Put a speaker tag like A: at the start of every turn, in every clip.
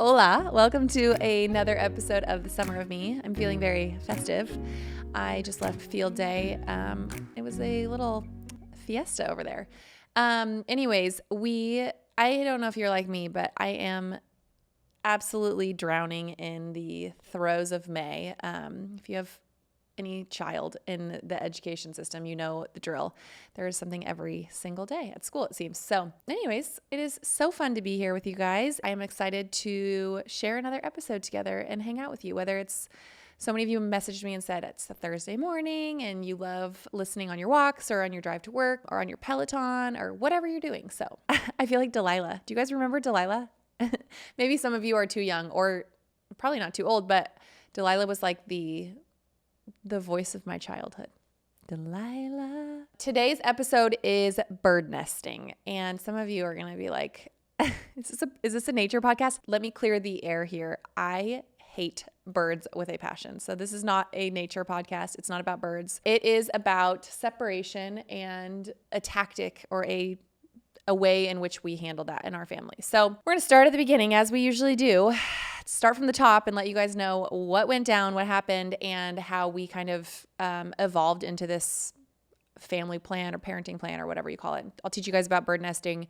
A: Hola, welcome to another episode of The Summer of Me. I'm feeling very festive. I just left field day. It was a little fiesta over there. Anyways, I don't know if you're like me, but I am absolutely drowning in the throes of May. If you have any child in the education system, you know the drill. There is something every single day at school, it seems. So anyways, it is so fun to be here with you guys. I am excited to share another episode together and hang out with you, whether it's so many of you messaged me and said it's a Thursday morning and you love listening on your walks or on your drive to work or on your Peloton or whatever you're doing. So I feel like Delilah. Do you guys remember Delilah? Maybe some of you are too young or probably not too old, but Delilah was like the voice of my childhood. Delilah. Today's episode is bird nesting. And some of you are going to be like, is this a nature podcast? Let me clear the air here. I hate birds with a passion. So this is not a nature podcast. It's not about birds. It is about separation and a tactic or a way in which we handle that in our family. So we're going to start at the beginning, as we usually do. Start from the top and let you guys know what went down, what happened, and how we kind of evolved into this family plan or parenting plan or whatever you call it. I'll teach you guys about bird nesting.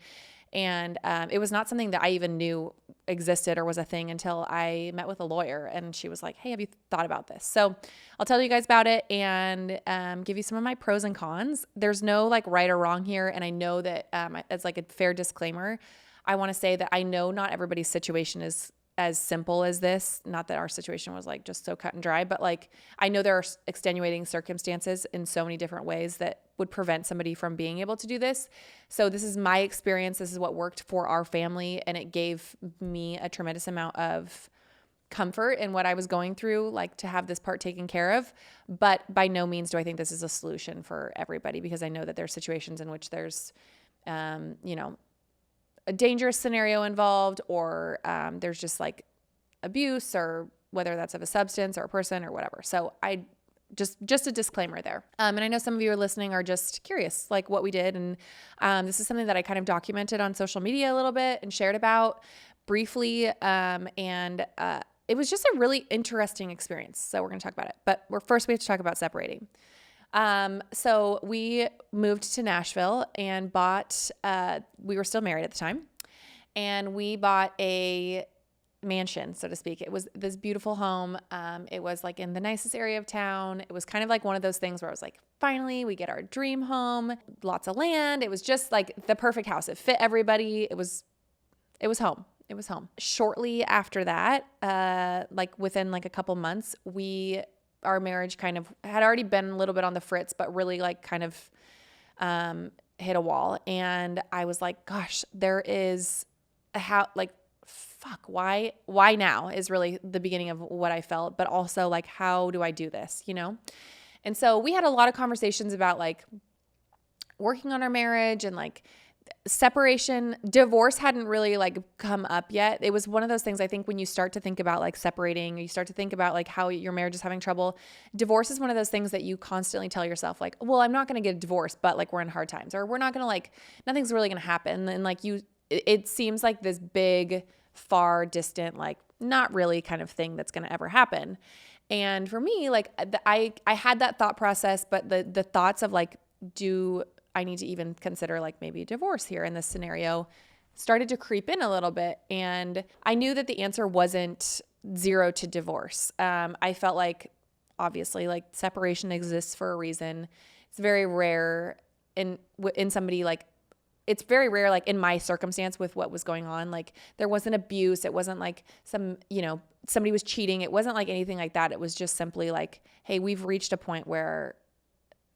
A: And it was not something that I even knew existed or was a thing until I met with a lawyer. And she was like, hey, have you thought about this? So I'll tell you guys about it and give you some of my pros and cons. There's no like right or wrong here. And I know that as like a fair disclaimer, I want to say that I know not everybody's situation is as simple as this. Not that our situation was like just so cut and dry, but like I know there are extenuating circumstances in so many different ways that would prevent somebody from being able to do this. So this is my experience. This is what worked for our family. And it gave me a tremendous amount of comfort in what I was going through, like to have this part taken care of. But by no means do I think this is a solution for everybody, because I know that there's situations in which there's, a dangerous scenario involved, or there's just like abuse, or whether that's of a substance or a person or whatever. So I just a disclaimer there. And I know some of you are listening are just curious, like what we did. And this is something that I kind of documented on social media a little bit and shared about briefly. And it was just a really interesting experience. So we're going to talk about it. But first we have to talk about separating. So we moved to Nashville and bought, we were still married at the time, and we bought a mansion, so to speak. It was this beautiful home. It was like in the nicest area of town. It was kind of like one of those things where I was like, finally we get our dream home, lots of land. It was just like the perfect house. It fit everybody. It was home. It was home. Shortly after that, like within like a couple months, our marriage kind of had already been a little bit on the fritz, but really like kind of hit a wall. And I was like, gosh, there is why now is really the beginning of what I felt, but also like, how do I do this, And so we had a lot of conversations about like working on our marriage and like separation. Divorce hadn't really like come up yet. It was one of those things, I think, when you start to think about like separating, you start to think about like how your marriage is having trouble. Divorce is one of those things that you constantly tell yourself like, well, I'm not going to get a divorce, but like we're in hard times, or we're not going to like, nothing's really going to happen. And like it seems like this big, far distant, like not really kind of thing that's going to ever happen. And for me, like I had that thought process, but the thoughts of like, do I need to even consider like maybe a divorce here in this scenario started to creep in a little bit. And I knew that the answer wasn't 0 to divorce. I felt like obviously like separation exists for a reason. It's very rare in somebody like, it's very rare, like in my circumstance with what was going on, like there wasn't abuse. It wasn't like somebody was cheating. It wasn't like anything like that. It was just simply like, hey, we've reached a point where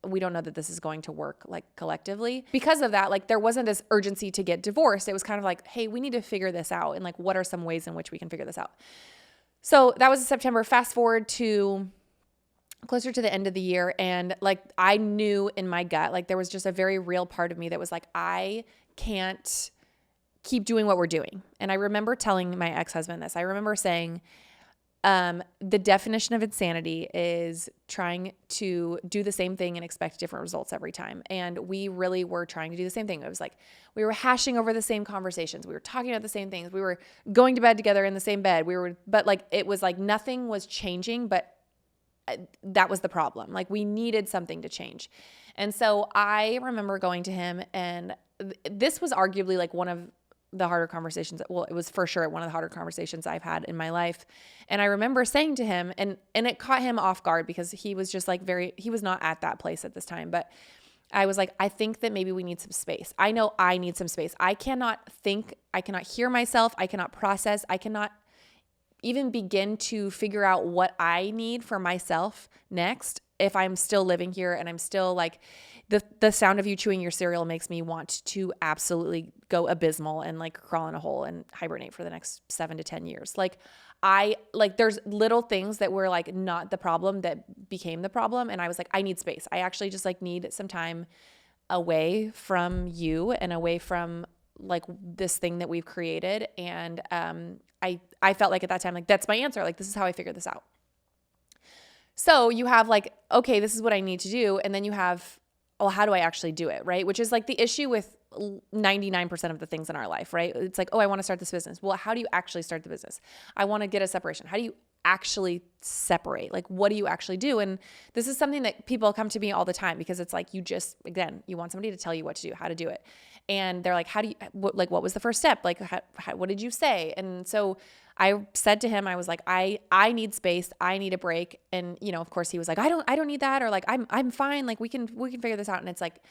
A: we don't know that this is going to work like collectively. Because of that, like there wasn't this urgency to get divorced. It was kind of like, hey, we need to figure this out. And like, what are some ways in which we can figure this out? So that was in September. Fast forward to closer to the end of the year. And like, I knew in my gut, like there was just a very real part of me that was like, I can't keep doing what we're doing. And I remember telling my ex-husband this. I remember saying, The definition of insanity is trying to do the same thing and expect different results every time. And we really were trying to do the same thing. It was like we were hashing over the same conversations. We were talking about the same things. We were going to bed together in the same bed. But like it was like nothing was changing, but that was the problem. Like we needed something to change. And so I remember going to him, and this was arguably like one of the harder conversations. Well, it was for sure one of the harder conversations I've had in my life. And I remember saying to him, and it caught him off guard because he was just like he was not at that place at this time. But I was like, I think that maybe we need some space. I know I need some space. I cannot think, I cannot hear myself. I cannot process. I cannot even begin to figure out what I need for myself next if I'm still living here and I'm still like, the sound of you chewing your cereal makes me want to absolutely go abysmal and like crawl in a hole and hibernate for the next 7 to 10 years. There's little things that were like not the problem that became the problem. And I was like, I need space. I actually just like need some time away from you and away from like this thing that we've created. And I felt like at that time, like that's my answer. Like this is how I figured this out. So you have like, okay, this is what I need to do. And then you have, well, how do I actually do it, right? Which is like the issue with 99% of the things in our life, right? It's like, oh, I want to start this business. Well, how do you actually start the business? I want to get a separation. How do you actually separate? Like, what do you actually do? And this is something that people come to me all the time because it's like, you want somebody to tell you what to do, how to do it. And they're like, what was the first step? Like, what did you say? And so I said to him, I was like, I need space. I need a break. And, of course he was like, I don't need that. Or like, I'm fine. Like we can figure this out. And it's like,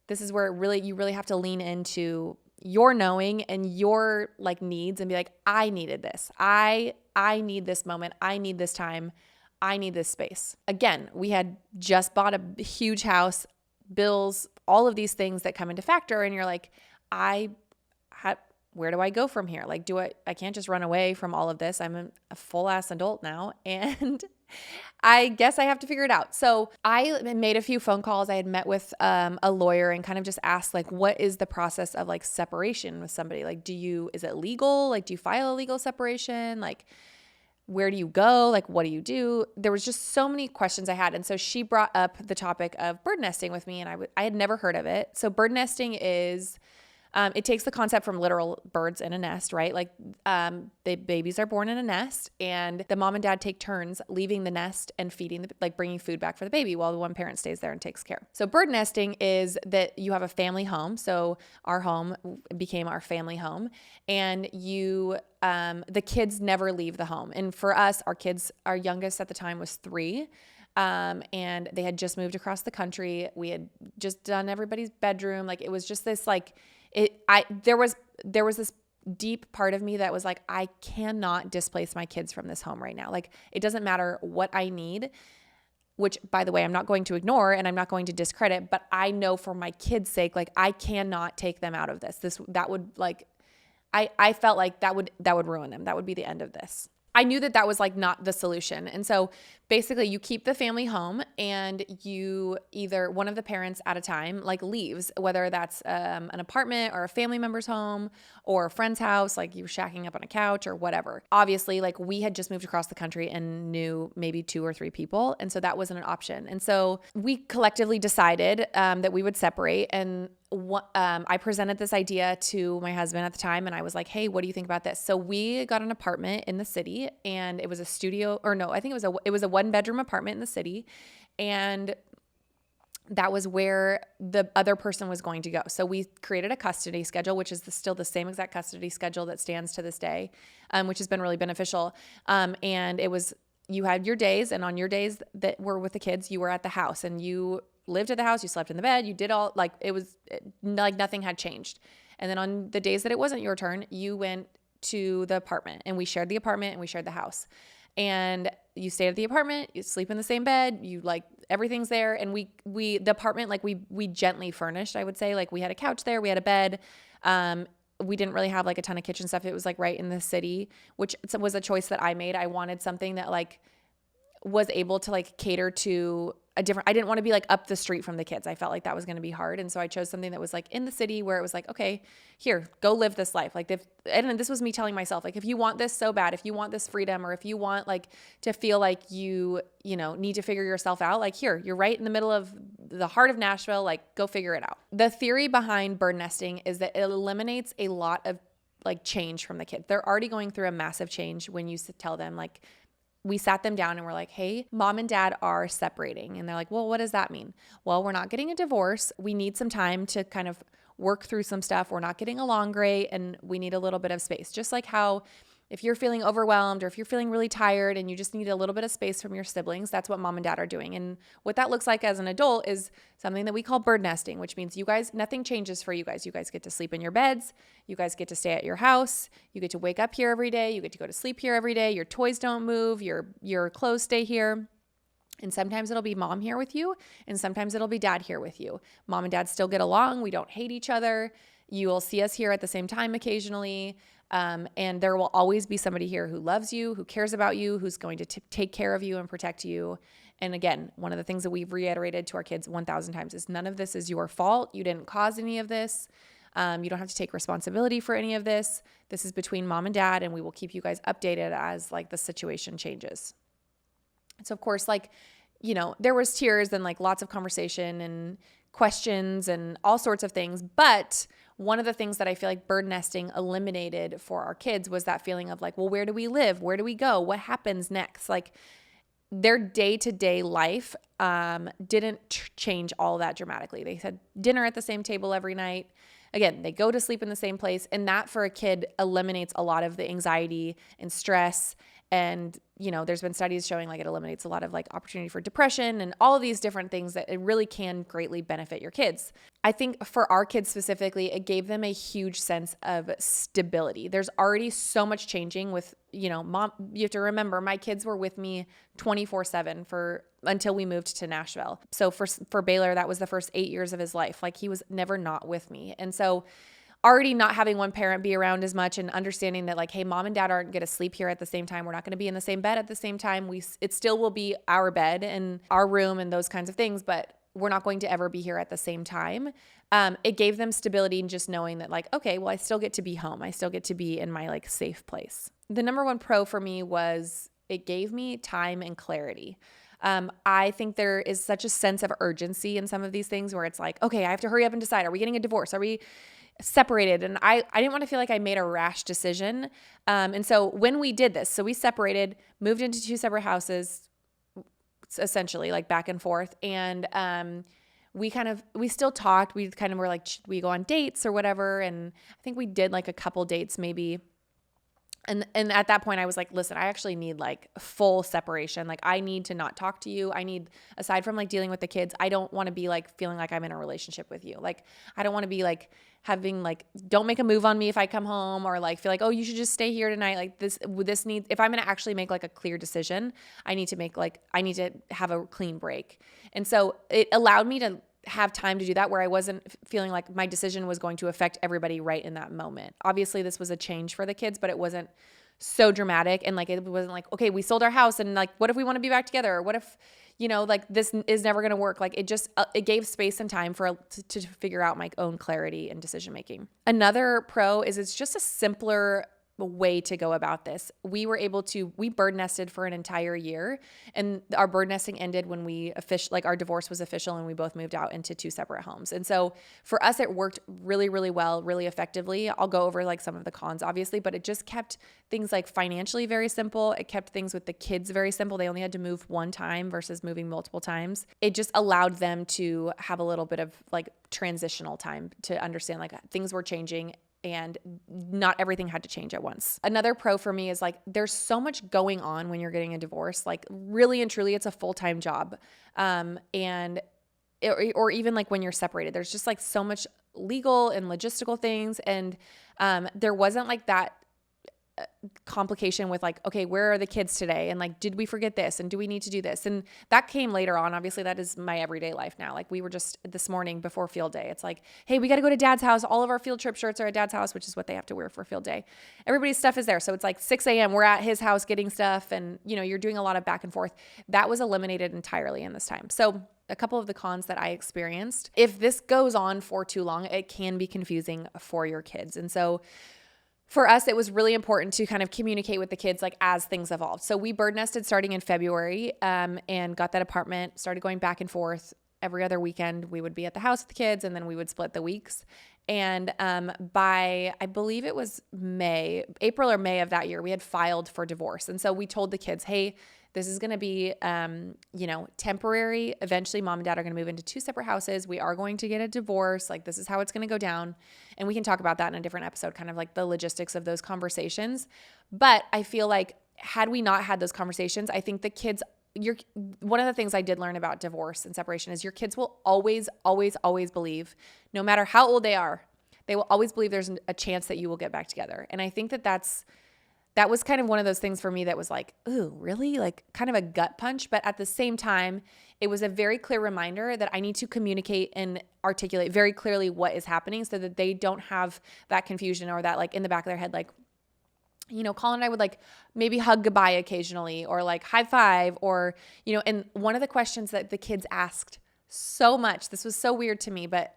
A: this is where you really have to lean into your knowing and your like needs and be like, I needed this. I need this moment. I need this time. I need this space. Again, we had just bought a huge house, bills, all of these things that come into factor. And you're like, where do I go from here? Like, I can't just run away from all of this. I'm a full ass adult now. And I guess I have to figure it out. So I made a few phone calls. I had met with a lawyer and kind of just asked like, what is the process of like separation with somebody? Like, is it legal? Like, do you file a legal separation? Like, where do you go? Like, what do you do? There was just so many questions I had. And so she brought up the topic of bird nesting with me, and I had never heard of it. So bird nesting is, it takes the concept from literal birds in a nest, right? Like the babies are born in a nest, and the mom and dad take turns leaving the nest and bringing food back for the baby while the one parent stays there and takes care. So bird nesting is that you have a family home. So our home became our family home, and the kids never leave the home. And for us, our youngest at the time was 3. And they had just moved across the country. We had just done everybody's bedroom. Like it was just this there was this deep part of me that was like, I cannot displace my kids from this home right now. Like it doesn't matter what I need, which by the way, I'm not going to ignore and I'm not going to discredit, but I know for my kids' sake, like I cannot take them out of this. That would like, I felt like that would ruin them. That would be the end of this. I knew that was like not the solution. And so basically you keep the family home, and you either one of the parents at a time like leaves, whether that's an apartment or a family member's home or a friend's house, like you're shacking up on a couch or whatever. Obviously, like we had just moved across the country and knew maybe 2 or 3 people. And so that wasn't an option. And so we collectively decided that we would separate. And I presented this idea to my husband at the time, and I was like, hey, what do you think about this? So we got an apartment in the city, and it was it was a 1-bedroom apartment in the city. And that was where the other person was going to go. So we created a custody schedule, which is still the same exact custody schedule that stands to this day, which has been really beneficial. And you had your days, and on your days that were with the kids, you were at the house and you lived at the house, you slept in the bed, you did all, like it was like nothing had changed. And then on the days that it wasn't your turn, you went to the apartment, and we shared the apartment and we shared the house. And you stayed at the apartment, you sleep in the same bed, you like everything's there. And the apartment, like we gently furnished, I would say, like we had a couch there, we had a bed. We didn't really have like a ton of kitchen stuff. It was like right in the city, which was a choice that I made. I wanted something that like was able to like cater to I didn't want to be like up the street from the kids. I felt like that was going to be hard. And so I chose something that was like in the city where it was like, okay, here, go live this life. Like and this was me telling myself, like, if you want this so bad, if you want this freedom, or if you want like to feel like you need to figure yourself out, like here, you're right in the middle of the heart of Nashville, like go figure it out. The theory behind bird nesting is that it eliminates a lot of like change from the kids. They're already going through a massive change when you tell them, like, we sat them down and we're like, hey, mom and dad are separating. And they're like, well, what does that mean? Well, we're not getting a divorce. We need some time to kind of work through some stuff. We're not getting along great, and we need a little bit of space. Just like how if you're feeling overwhelmed or if you're feeling really tired and you just need a little bit of space from your siblings, that's what mom and dad are doing. And what that looks like as an adult is something that we call bird nesting, which means you guys, nothing changes for you guys. You guys get to sleep in your beds. You guys get to stay at your house. You get to wake up here every day. You get to go to sleep here every day. Your toys don't move. Your clothes stay here. And sometimes it'll be mom here with you, and sometimes it'll be dad here with you. Mom and dad still get along. We don't hate each other. You will see us here at the same time occasionally. And there will always be somebody here who loves you, who cares about you, who's going to take care of you and protect you. And again, one of the things that we've reiterated to our kids 1,000 times is none of this is your fault. You didn't cause any of this. You don't have to take responsibility for any of this. This is between mom and dad, and we will keep you guys updated as like the situation changes. So of course, like, there was tears and like lots of conversation and questions and all sorts of things. But one of the things that I feel like bird nesting eliminated for our kids was that feeling of like, well, where do we live? Where do we go? What happens next? Like their day-to-day life didn't change all that dramatically. They had dinner at the same table every night. Again, they go to sleep in the same place. And that for a kid eliminates a lot of the anxiety and stress. And, there's been studies showing like it eliminates a lot of like opportunity for depression and all of these different things that it really can greatly benefit your kids. I think for our kids specifically, it gave them a huge sense of stability. There's already so much changing with, mom. You have to remember my kids were with me 24/7 until we moved to Nashville. So for Baylor, that was the first 8 years of his life. Like he was never not with me. And so already not having one parent be around as much and understanding that like, hey, mom and dad aren't going to sleep here at the same time. We're not going to be in the same bed at the same time. It still will be our bed and our room and those kinds of things, but we're not going to ever be here at the same time. It gave them stability and just knowing that like, okay, well, I still get to be home. I still get to be in my like safe place. The number one pro for me was it gave me time and clarity. I think there is such a sense of urgency in some of these things where it's like, okay, I have to hurry up and decide. Are we getting a divorce? Are we separated? And I didn't want to feel like I made a rash decision. And so when we did this, so we separated, moved into 2 separate houses, essentially like back and forth. And, we still talked. We kind of were like, should we go on dates or whatever? And I think we did like a couple dates maybe. And at that point I was like, listen, I actually need like full separation. Like I need to not talk to you. I need, aside from like dealing with the kids, I don't want to be like feeling like I'm in a relationship with you. Like, I don't want to be like having like, don't make a move on me if I come home, or like feel like, oh, you should just stay here tonight. Like this needs, if I'm going to actually make like a clear decision, I need to have a clean break. And so it allowed me to have time to do that where I wasn't feeling like my decision was going to affect everybody right in that moment. Obviously this was a change for the kids, but it wasn't so dramatic. And like, it wasn't like, okay, we sold our house and like, what if we want to be back together? Or what if, like this is never going to work? Like it just, it gave space and time to figure out my own clarity and decision-making. Another pro is it's just a simpler way to go about this. We bird nested for an entire year, and our bird nesting ended when our divorce was official and we both moved out into 2 separate homes. And so for us, it worked really, really well, really effectively. I'll go over like some of the cons obviously, but it just kept things like financially very simple. It kept things with the kids very simple. They only had to move one time versus moving multiple times. It just allowed them to have a little bit of like transitional time to understand like things were changing and not everything had to change at once. Another pro for me is like, there's so much going on when you're getting a divorce. Like really and truly, it's a full-time job. Or even like when you're separated, there's just like so much legal and logistical things. And there wasn't like that complication with like, okay, where are the kids today? And like, did we forget this? And do we need to do this? And that came later on. Obviously, that is my everyday life now. Like we were just this morning before field day. It's like, hey, we got to go to dad's house. All of our field trip shirts are at dad's house, which is what they have to wear for field day. Everybody's stuff is there. So it's like 6 a.m. We're at his house getting stuff. And, you're doing a lot of back and forth. That was eliminated entirely in this time. So a couple of the cons that I experienced, if this goes on for too long, it can be confusing for your kids. And so for us, it was really important to kind of communicate with the kids like as things evolved. So we bird nested starting in February and got that apartment, started going back and forth every other weekend. We would be at the house with the kids and then we would split the weeks. And by, I believe it was April or May of that year, we had filed for divorce. And so we told the kids, hey, this is going to be, temporary. Eventually, mom and dad are going to move into 2 separate houses. We are going to get a divorce. Like, this is how it's going to go down. And we can talk about that in a different episode, kind of like the logistics of those conversations. But I feel like had we not had those conversations, I think the kids, one of the things I did learn about divorce and separation is your kids will always, always, always believe, no matter how old they are, they will always believe there's a chance that you will get back together. And I think that was kind of one of those things for me that was like, ooh, really? Like kind of a gut punch. But at the same time, it was a very clear reminder that I need to communicate and articulate very clearly what is happening so that they don't have that confusion or that like in the back of their head, like, Colin and I would like maybe hug goodbye occasionally or like high five or, and one of the questions that the kids asked so much, this was so weird to me, but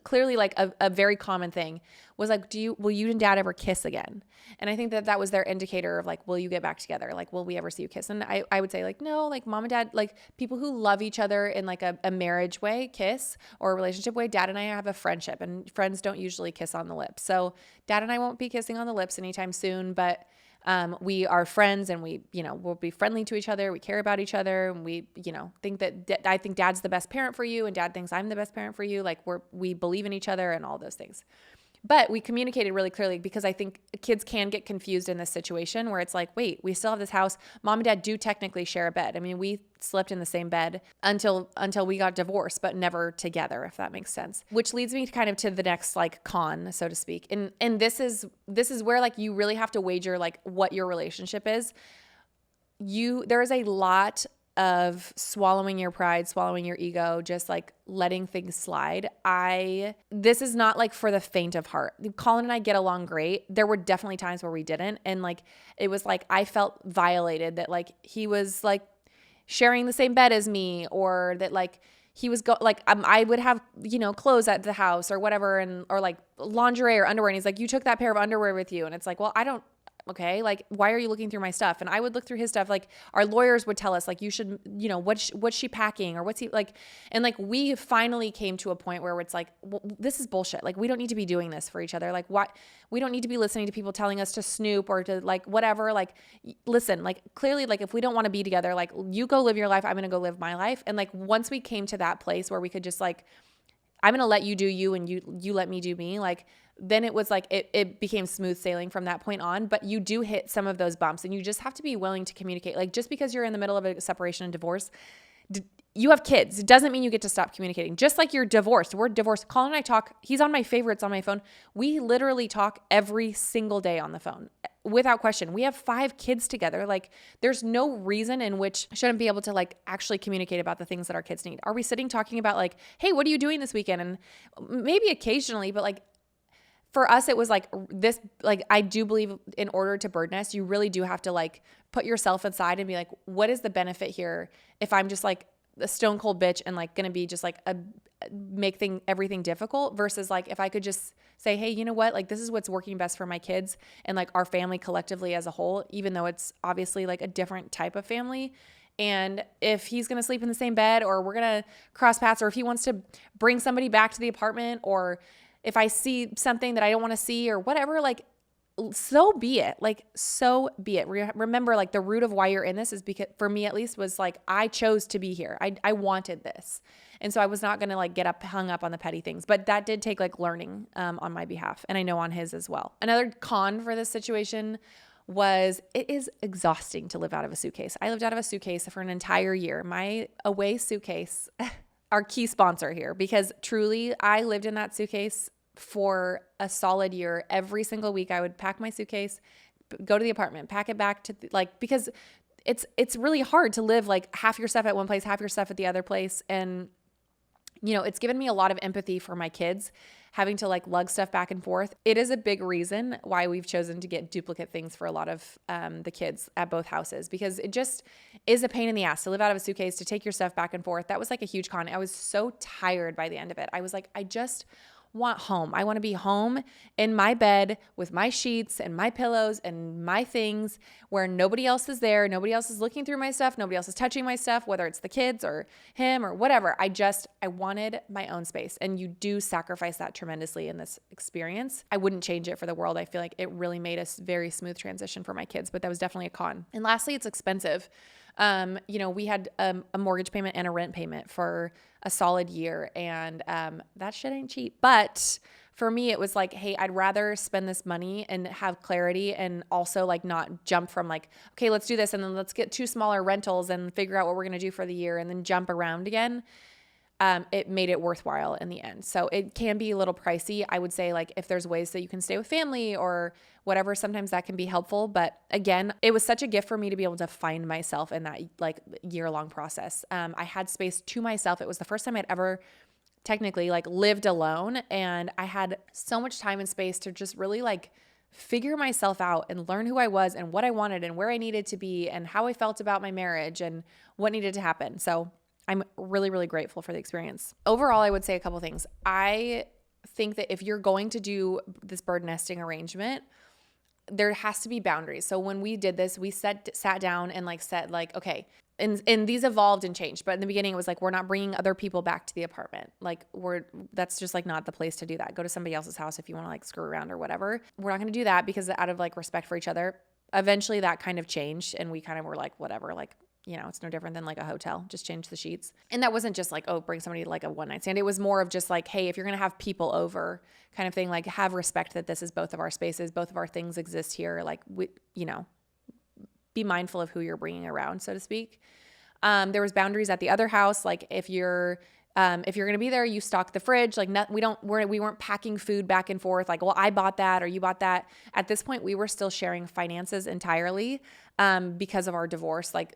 A: clearly like a very common thing was like, will you and dad ever kiss again? And I think that was their indicator of like, will you get back together? Like, will we ever see you kiss? And I would say like, no, like mom and dad, like people who love each other in like a marriage way, kiss, or a relationship way. Dad and I have a friendship and friends don't usually kiss on the lips. So dad and I won't be kissing on the lips anytime soon, but we are friends and we, we'll be friendly to each other. We care about each other. And we, think that I think dad's the best parent for you and dad thinks I'm the best parent for you. Like we believe in each other and all those things. But we communicated really clearly because I think kids can get confused in this situation where it's like, wait, we still have this house. Mom and dad do technically share a bed. I mean, we slept in the same bed until we got divorced, but never together, if that makes sense. Which leads me kind of to the next like con, so to speak. And this is where like you really have to wager like what your relationship is. There is a lot of swallowing your pride, swallowing your ego, just like letting things slide. This is not like for the faint of heart. Colin and I get along great. There were definitely times where we didn't. And like, it was like, I felt violated that like he was like sharing the same bed as me or that like he was I would have, clothes at the house or whatever. Or like lingerie or underwear. And he's like, you took that pair of underwear with you. And it's like, well, okay, like, why are you looking through my stuff? And I would look through his stuff. Like our lawyers would tell us like, you should, what's she packing or what's he like? And like, we finally came to a point where it's like, well, this is bullshit. Like, we don't need to be doing this for each other. Like we don't need to be listening to people telling us to snoop or to like, whatever, like, listen, like clearly, like if we don't want to be together, like you go live your life, I'm going to go live my life. And like, once we came to that place where we could just like, I'm going to let you do you and you let me do me. Like, then it was like, it became smooth sailing from that point on, but you do hit some of those bumps and you just have to be willing to communicate. Like just because you're in the middle of a separation and divorce, you have kids. It doesn't mean you get to stop communicating. Just like you're divorced. We're divorced. Colin and I talk. He's on my favorites on my phone. We literally talk every single day on the phone without question. We have 5 kids together. Like there's no reason in which I shouldn't be able to like actually communicate about the things that our kids need. Are we sitting talking about like, hey, what are you doing this weekend? And maybe occasionally, but like, for us, it was like this, like, I do believe in order to bird nest, you really do have to like put yourself inside and be like, what is the benefit here if I'm just like a stone cold bitch and like going to be just like everything difficult versus like, if I could just say, hey, you know what? Like, this is what's working best for my kids and like our family collectively as a whole, even though it's obviously like a different type of family. And if he's going to sleep in the same bed or we're going to cross paths or if he wants to bring somebody back to the apartment or if I see something that I don't want to see or whatever, like, so be it. Like, so be it. Remember, like, the root of why you're in this is because, for me at least, was like, I chose to be here. I wanted this. And so I was not going to like get hung up on the petty things, but that did take like learning on my behalf. And I know on his as well. Another con for this situation was it is exhausting to live out of a suitcase. I lived out of a suitcase for an entire year. My away suitcase, our key sponsor here, because truly I lived in that suitcase for a solid year. Every single week I would pack my suitcase, go to the apartment, pack it back to because it's really hard to live like half your stuff at one place, half your stuff at the other place. And, it's given me a lot of empathy for my kids having to like lug stuff back and forth. It is a big reason why we've chosen to get duplicate things for a lot of the kids at both houses, because it just is a pain in the ass to live out of a suitcase, to take your stuff back and forth. That was like a huge con. I was so tired by the end of it. I was like, I just want home. I want to be home in my bed with my sheets and my pillows and my things where nobody else is there. Nobody else is looking through my stuff. Nobody else is touching my stuff, whether it's the kids or him or whatever. I wanted my own space. And you do sacrifice that tremendously in this experience. I wouldn't change it for the world. I feel like it really made a very smooth transition for my kids, but that was definitely a con. And lastly, it's expensive. We had a mortgage payment and a rent payment for a solid year, and that shit ain't cheap. But for me, it was like, hey, I'd rather spend this money and have clarity, and also like not jump from like, okay, let's do this, and then let's get 2 smaller rentals and figure out what we're gonna do for the year, and then jump around again. It made it worthwhile in the end. So it can be a little pricey. I would say like if there's ways that you can stay with family or whatever, sometimes that can be helpful. But again, it was such a gift for me to be able to find myself in that like year-long process. I had space to myself. It was the first time I'd ever technically like lived alone. And I had so much time and space to just really like figure myself out and learn who I was and what I wanted and where I needed to be and how I felt about my marriage and what needed to happen. So I'm really, really grateful for the experience. Overall, I would say a couple things. I think that if you're going to do this bird nesting arrangement, there has to be boundaries. So when we did this, we sat down and like said like, okay, and these evolved and changed. But in the beginning, it was like, we're not bringing other people back to the apartment. Like that's just like not the place to do that. Go to somebody else's house if you want to like screw around or whatever. We're not going to do that because out of like respect for each other. Eventually that kind of changed and we kind of were like, whatever, like, it's no different than like a hotel, just change the sheets. And that wasn't just like, oh, bring somebody to like a one night stand. It was more of just like, hey, if you're going to have people over kind of thing, like have respect that this is both of our spaces, both of our things exist here. Like, be mindful of who you're bringing around, so to speak. There was boundaries at the other house. Like if you're going to be there, you stock the fridge. Like we weren't packing food back and forth. Like, well, I bought that or you bought that. At this point, we were still sharing finances entirely, because of our divorce. Like,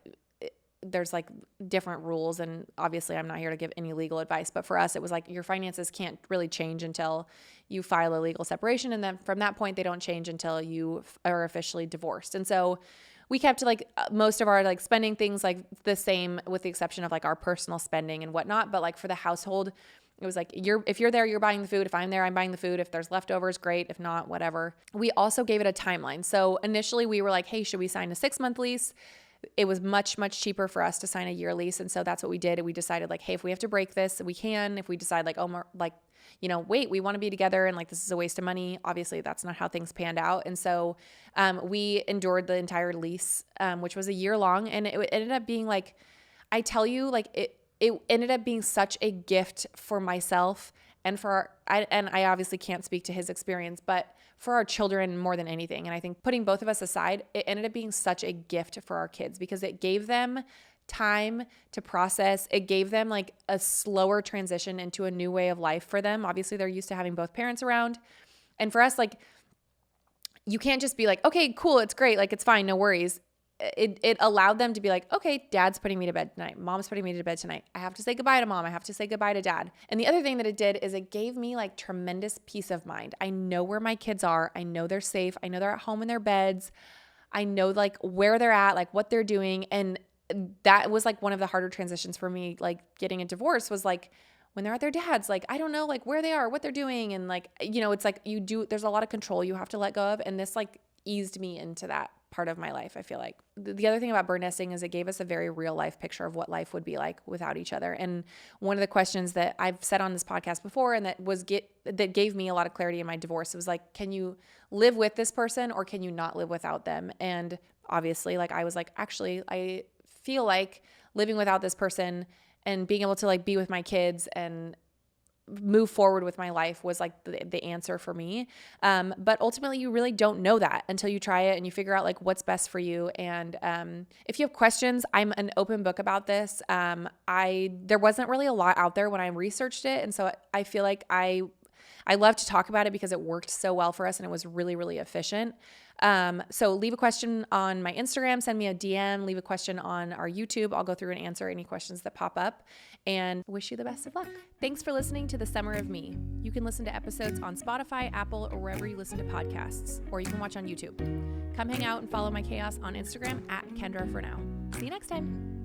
A: there's like different rules, and obviously I'm not here to give any legal advice, but for us, it was like your finances can't really change until you file a legal separation. And then from that point, they don't change until you are officially divorced. And so we kept like most of our like spending things like the same, with the exception of like our personal spending and whatnot. But like for the household, it was like, if you're there, you're buying the food. If I'm there, I'm buying the food. If there's leftovers, great. If not, whatever. We also gave it a timeline. So initially we were like, hey, should we sign a 6-month lease? It was much, much cheaper for us to sign a year lease. And so that's what we did. We decided like, hey, if we have to break this, we can. If we decide like, oh, like, wait, we want to be together and like, this is a waste of money. Obviously that's not how things panned out. And so we endured the entire lease, which was a year long. And it ended up being like, I tell you, like it ended up being such a gift for myself and I obviously can't speak to his experience, but for our children more than anything. And I think putting both of us aside, it ended up being such a gift for our kids because it gave them time to process. It gave them like a slower transition into a new way of life for them. Obviously, they're used to having both parents around. And for us, like, you can't just be like, okay, cool, it's great, like, it's fine, no worries. It allowed them to be like, okay, dad's putting me to bed tonight. Mom's putting me to bed tonight. I have to say goodbye to mom. I have to say goodbye to dad. And the other thing that it did is it gave me like tremendous peace of mind. I know where my kids are. I know they're safe. I know they're at home in their beds. I know like where they're at, like what they're doing. And that was like one of the harder transitions for me, like getting a divorce was like, when they're at their dad's, like, I don't know, like where they are, what they're doing. And like, it's like there's a lot of control you have to let go of. And this like eased me into that part of my life. I feel like the other thing about bird nesting is it gave us a very real life picture of what life would be like without each other. And one of the questions that I've said on this podcast before, and that gave me a lot of clarity in my divorce, it was like, can you live with this person or can you not live without them? And obviously, like, I was like, actually, I feel like living without this person and being able to like be with my kids and move forward with my life was like the answer for me. But ultimately you really don't know that until you try it and you figure out like what's best for you. And if you have questions, I'm an open book about this. There wasn't really a lot out there when I researched it. And so I feel like I I love to talk about it because it worked so well for us and it was really, really efficient. So leave a question on my Instagram, send me a DM, leave a question on our YouTube. I'll go through and answer any questions that pop up, and wish you the best of luck. Thanks for listening to The Summer of Me. You can listen to episodes on Spotify, Apple, or wherever you listen to podcasts, or you can watch on YouTube. Come hang out and follow my chaos on Instagram at Kendra for now. See you next time.